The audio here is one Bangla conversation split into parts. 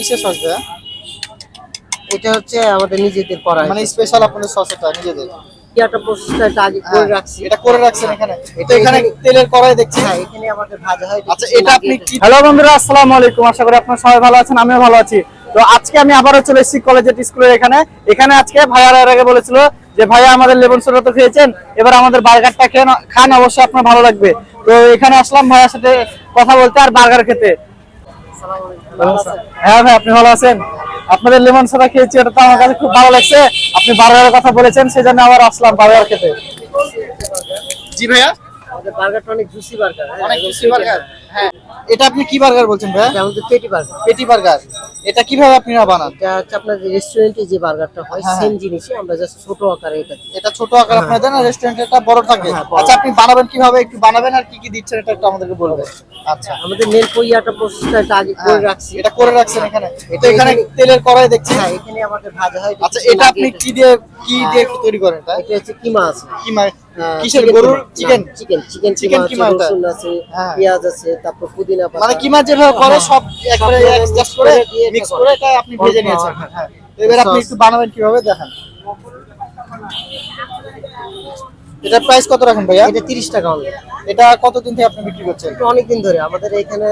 কিসের সস ভাইয়া? এটা হচ্ছে আমাদের নিজেদের করা, মানে স্পেশাল আপনাদের সস এটা নিজেদের? এটা প্রসেসটা আগে করে রাখছি। এটা করে রাখছেন এখানে? তো এখানে তেলের কড়াই দেখছি। হ্যাঁ, এখানে আমাদের ভাজা হয়। আচ্ছা, এটা আপনি কি? হ্যালো বন্ধুরা, আসসালামু আলাইকুম। আশা করি আপনারা সবাই ভালো আছেন, আমিও ভালো আছি। তো আজকে আমি আবারও চলে এসেছি কলেজের স্কুলের এখানে আজকে ভাইয়ারা এর আগে বলেছিল যে ভাইয়া আমাদের লেমন সোডা তো খেয়েছেন, এবার আমাদের বার্গারটা খান, অবশ্যই আপনার ভালো লাগবে। তো এখানে আসলাম ভাইয়ার সাথে কথা বলতে আর বার্গার খেতে। হ্যাঁ ভাই, আপনি ভালো আছেন? আপনাদের লেমন সোডা খেয়েছি, এটা তো আমার কাছে খুব ভালো লাগছে। আপনি বার্গারের কথা বলেছেন, সেজন্য আবার আসলাম বার্গার খেতে। জি ভাইয়া, আমাদের বার্গারটা অনেক জুসি বার্গার। অনেক জুসি বার্গার। হ্যাঁ, এটা আপনি কি বার্গার বলছেন ভাইয়া? এটা আমাদের পেটি বার্গার। পেটি বার্গার। এটা কিভাবে আপনারা বানান? এটা হচ্ছে আপনাদের রেস্টুরেন্টে যে বার্গারটা হয় হ্যাঁ, সেম জিনিসই, আমরা জাস্ট ছোট আকারে এটা ছোট আকার আপনারা দেন, আর রেস্টুরেন্টেরটা বড় থাকে। হ্যাঁ, বড়। আচ্ছা, আপনি বানাবেন কিভাবে, একটু বানাবেন আর কি কি দিচ্ছেন এটা একটু আমাদেরকে বলবেন। আচ্ছা, আমাদের মেন পইয়াটা প্রসেসটা আগে করে রাখছি। এটা করে রাখছেন এখানে? তো এখানে তেলের কড়াই দেখছি। হ্যাঁ, এখানে আমাদের ভাজা হয়। আচ্ছা, এটা আপনি কি দিয়ে তৈরি করেন এটা? এটা হচ্ছে কিমা আছে। কিমা? কিসের? গরুর? চিকেন চিকেন কিমা আছে, এটা? রসুন আছে, হ্যাঁ। পেঁয়াজ আছে, তারপর পুদিনা পাতা। মানে কিমা যেভাবে করে সব একবারে অ্যাডজাস্ট করে মিক্স করে এটা আপনি ভেজে নিয়েছেন। হ্যাঁ। হ্যাঁ, তো এবার আপনি একটু বানাবেন কিভাবে দেখান। এটা প্রাইস কত রাখেন ভাইয়া? এটা 30 টাকা অনলি। এটা কতদিন থেকে আপনি বিক্রি করছেন? এটা অনেকদিন ধরে আমাদের এখানে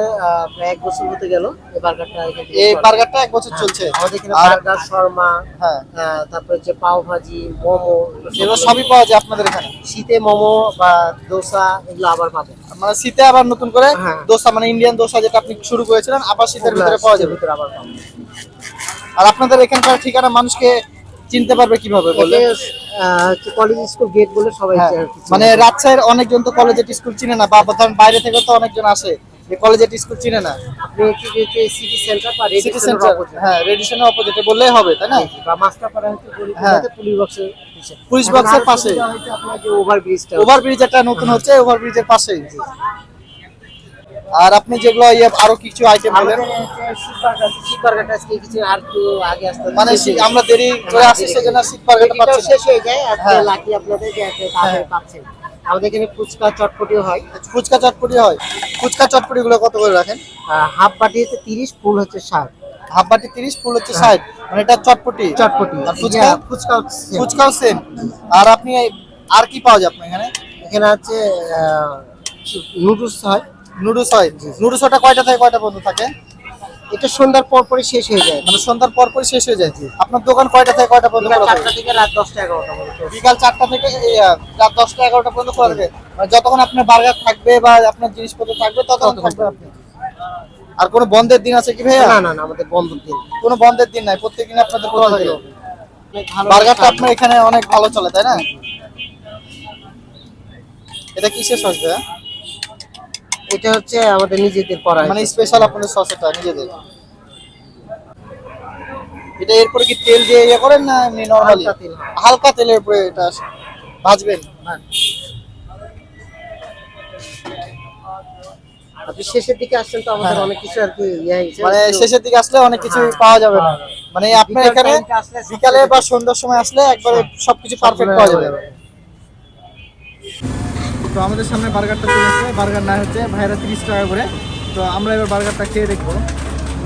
প্রায় 1 বছর হতে গেল এই বার্গারটা এখানে। এই বার্গারটা 1 বছর চলছে আমাদের এখানে আর বার্গার, শর্মা, হ্যাঁ, তারপর হচ্ছে পাও ভাজি, মোমো, এগুলো সবই পাওয়া যায় আপনাদের এখানে? শীতে মোমো বা দোসা এগুলো আবার পাবেন। মানে শীতে আবার নতুন করে হ্যাঁ। দোসা, মানে ইন্ডিয়ান দোসা যেটা আপনি শুরু করেছিলেন, আবার শীতের ভিতরে পাওয়া যাবে। ভিতরে আবার পাবেন। আর আপনাদের এখানকার ঠিকানা মানুষকে চিনতে পারবে কিভাবে বলে? কলেজ স্কুল গেট বলে সবাই হ্যাঁ, চেনে। মানে রাজশাহীর অনেকজন তো কলেজের স্কুল চিনে না, বা ধরেন বাইরে থেকে তো অনেকজন আসে, এই কলেজের স্কুল চিনে না। আপনি কি সিটি সেন্টার বা সিটি সেন্টার, হ্যাঁ, রেডিশনের অপোজিটে বললেই হবে, তাই না? বা মাস্টারপাড়া হচ্ছে হ্যাঁ। পুলিশ বক্সের পুলিশ বক্সের পাশে আপনার যে ওভারব্রিজটা ওভারব্রিজ একটা নতুন হচ্ছে, ওভারব্রিজের পাশেই। আর আপনি যেগুলো আরো কিছু আইটেম বলেন। বার্গারটা আজকে কিছু আর একটু আগে আসতে মানে আমরা দেরি করে আসছি, সেজন্য সিট বার্গারটা পাচ্ছি না। শেষ হয়ে যায়। আজকে হ্যাঁ। লাকি আপনাদের যে তাড়াতাড়ি পাচ্ছেন। আমাদের এখানে ফুচকা চটপটিও হয়। ফুচকা চটপটি হয়? ফুচকা চটপটি গুলো কত করে রাখেন? হাফ বাটি হচ্ছে 30, ফুল হচ্ছে 60। হাফ বাটি 30, ফুল হচ্ছে 60। মানে এটা চটপটি। আর ফুচকা? ফুচকাও সেম। আর আপনি আর কি পাওয়া যায় আপনার এখানে? এখানে আছে নুডলস হয়। নুডলস হয়? নুডলস ওটা কয়টা থেকে কয়টা পর্যন্ত থাকে? এটা সন্ধ্যার পর পরই শেষ হয়ে যায়। মানে সন্ধ্যার পর পরই শেষ হয়ে যায়? আপনার দোকান কয়টা থেকে কয়টা পর্যন্ত খোলা থাকে? 4টা থেকে রাত 10টা 11টা পর্যন্ত। বিকাল 4টা থেকে রাত 10টা 11টা পর্যন্ত খোলা থাকে। মানে যতক্ষণ আপনার বার্গার থাকবে বা আপনার জিনিসপত্র থাকবে ততক্ষণ থাকবে আপনি। আর কোনো বন্ধের দিন আছে কি ভাইয়া? না, আমাদের বন্ধের দিন। কোনো বন্ধের দিন নাই, প্রত্যেকদিন আপনাদের খোলা থাকে। বার্গারটা আপনার এখানে অনেক ভালো চলে, তাই না? এটা কিসের সস ভাইয়া? এটা হচ্ছে আমাদের নিজেদের করা, মানে স্পেশাল আপনাদের সস এটা নিজেদের? এটা এরপরে কি তেল দিয়ে করেন না এমনি নরমালি? হালকা তেলের উপরে এটা ভাজবেন? আপনি শেষের দিকে আসছেন তো আমাদের অনেক কিছু আর কি মানে শেষের দিকে আসলে অনেক কিছু পাওয়া যাবে না। মানে আপনার এখানে বিকালে বা সন্ধ্যার সময় আসলে একবারে সবকিছু পারফেক্ট পাওয়া যাবে। তো আমাদের সামনে বার্গারটা চলে আসছে। বার্গার না হচ্ছে ভাইরা 30 টাকা করে। তো আমরা এবার বার্গারটা খেয়ে দেখবো।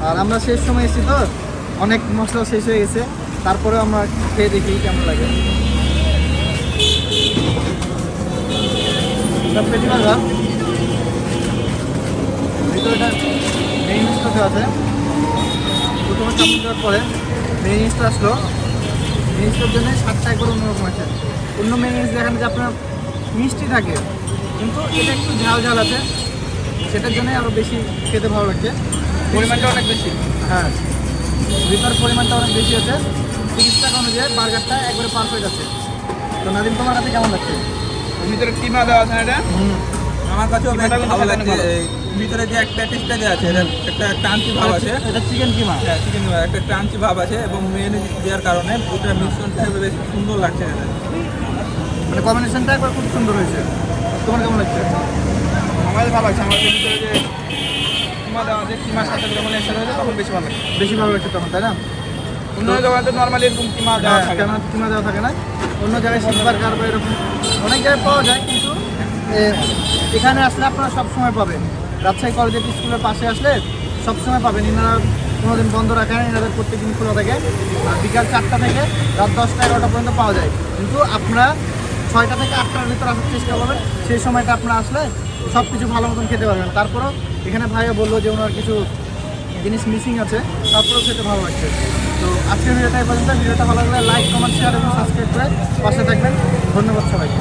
আর আমরা শেষ সময় এসেছি তো অনেক মশলা শেষ হয়ে গেছে, তারপরে আমরা খেয়ে দেখি কেমন লাগে। পেটি বার্গার ভিতরে মেইনিসটা আছে। প্রথমে চামচ দেওয়ার পরে মেইনিসটা আসলো। মেইনিসটার জন্য 7 টাকা করে অন্যরকম আছে। অন্য মেইনিস দেখেন যে আপনার মিষ্টি থাকে, কিন্তু এটা একটু ঝাল ঝাল আছে, সেটার জন্যই আরও বেশি খেতে ভালো লাগছে। পরিমাণটা অনেক বেশি। হ্যাঁ, ভিতর পরিমাণটা অনেক বেশি আছে। 30 টাকা অনুযায়ী বার্গারটা একবারে পারফেক্ট আছে। তো নাদিম, তোমার কাছে কেমন লাগছে? ভিতরে কিমা দেওয়া আছে না? এটা আমার কাছেও বেশ ভালো লাগছে। ভিতরে যে একটা টেস্টটা দেওয়া আছে, এটা একটা ক্রাঞ্চি ভাব আছে। এটা চিকেন কিমা? হ্যাঁ, চিকেন কিমা একটা ক্রাঞ্চি ভাব আছে, এবং মেয়োনিজ দেওয়ার কারণে ওটার মিশ্রণটা বেশ সুন্দর লাগছে। এটা মানে কম্বিনেশনটা একবার খুব সুন্দর হয়েছে। তোমার কেমন লাগছে? আমার ভালো লাগছে। আমার ভিতরে যে কিমা দেওয়া আছে, কিমার সাথে যখন একসাথে হয়েছে তখন বেশি ভালো লাগছে। বেশি ভালো লাগছে তখন, তাই না? অন্য দোকানে তো নর্মালি এরকম কিমা দেওয়া থাকে না। কিমা দেওয়া থাকে না। অন্য জায়গায় সিট বার্গার বা এরকম অনেক জায়গায় পাওয়া যায়, কিন্তু এখানে আসলে আপনারা সবসময় পাবেন। রাজশাহী কলেজের স্কুলের পাশে আসলে সবসময় পাবেন। এনারা কোনো দিন বন্ধ রাখে না, এনাদের প্রত্যেকদিন খোলা থাকে। আর বিকাল 4টা থেকে রাত 10টা-11টা পর্যন্ত পাওয়া যায়। কিন্তু আপনারা 6টা থেকে 8টার ভিতরে আসার চেষ্টা করবেন, সেই সময়টা আপনারা আসলে সব কিছু ভালো মতন খেতে পারবেন। তারপরেও এখানে ভাইয়া বললো যে ওনার কিছু জিনিস মিসিং আছে, তারপরেও খেতে ভালো লাগছে। তো আজকের ভিডিওটা এই পর্যন্ত। ভিডিওটা ভালো লাগলে লাইক, কমেন্ট, শেয়ার এবং সাবস্ক্রাইব করে পাশে থাকবেন। ধন্যবাদ সবাইকে।